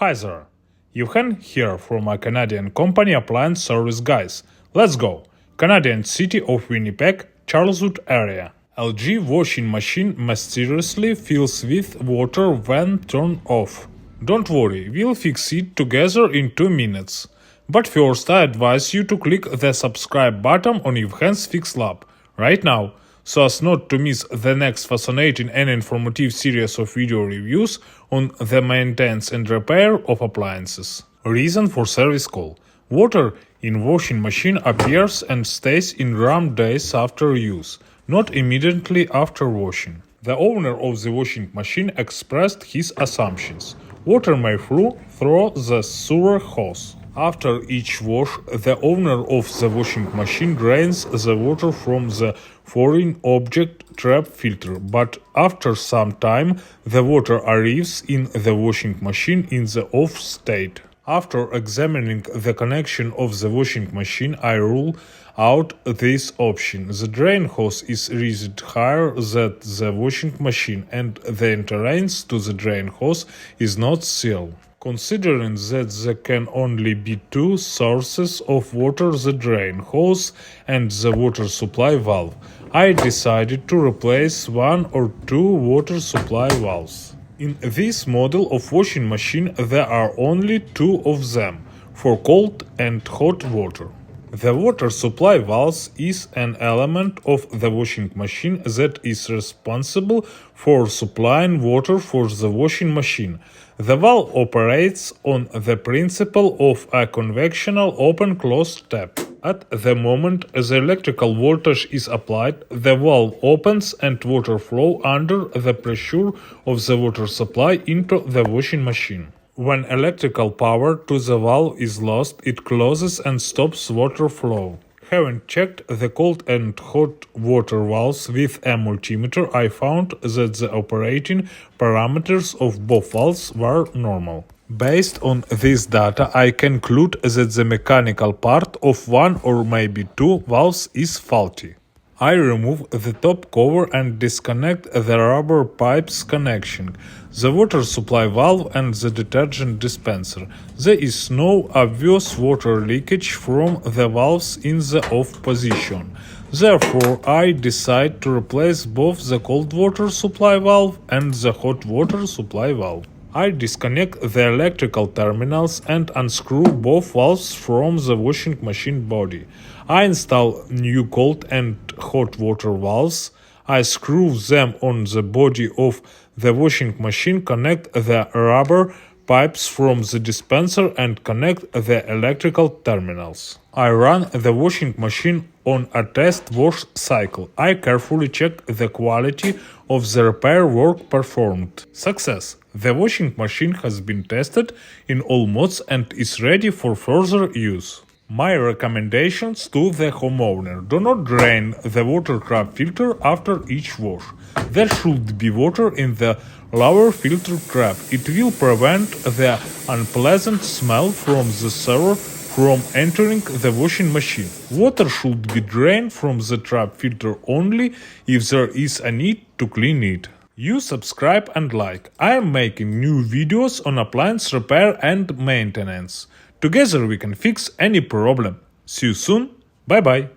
Hi there, Johan here from a Canadian company Appliance Service Guys. Let's go! Canadian city of Winnipeg, Charleswood area. LG washing machine mysteriously fills with water when turned off. Don't worry, we'll fix it together in 2 minutes. But first I advise you to click the subscribe button on Appliance Fix Lab right now, so as not to miss the next fascinating and informative series of video reviews on the maintenance and repair of appliances. Reason for service call. Water in washing machine appears and stays in RAM days after use, not immediately after washing. The owner of the washing machine expressed his assumptions. Water may flow through the sewer hose. After each wash, the owner of the washing machine drains the water from the foreign object trap filter, but after some time, the water arrives in the washing machine in the off state. After examining the connection of the washing machine, I rule out this option. The drain hose is raised higher than the washing machine, and the entrance to the drain hose is not sealed. Considering that there can only be 2 sources of water, the drain hose and the water supply valve, I decided to replace 1 or 2 water supply valves. In this model of washing machine there are only 2 of them, for cold and hot water. The water supply valve is an element of the washing machine that is responsible for supplying water for the washing machine. The valve operates on the principle of a conventional open-close tap. At the moment the electrical voltage is applied, the valve opens and water flows under the pressure of the water supply into the washing machine. When electrical power to the valve is lost, it closes and stops water flow. Having checked the cold and hot water valves with a multimeter, I found that the operating parameters of both valves were normal. Based on this data, I conclude that the mechanical part of 1 or maybe 2 valves is faulty. I remove the top cover and disconnect the rubber pipes connection, the water supply valve and the detergent dispenser. There is no obvious water leakage from the valves in the off position. Therefore, I decide to replace both the cold water supply valve and the hot water supply valve. I disconnect the electrical terminals and unscrew both valves from the washing machine body. I install new cold and hot water valves. I screw them on the body of the washing machine, connect the rubber pipes from the dispenser and connect the electrical terminals. I run the washing machine on a test wash cycle. I carefully check the quality of the repair work performed. Success! The washing machine has been tested in all modes and is ready for further use. My recommendations to the homeowner: do not drain the water trap filter after each wash. There should be water in the lower filter trap. It will prevent the unpleasant smell from the sewer from entering the washing machine. Water should be drained from the trap filter only if there is a need to clean it. You subscribe and like. I am making new videos on appliance repair and maintenance. Together we can fix any problem. See you soon. Bye bye.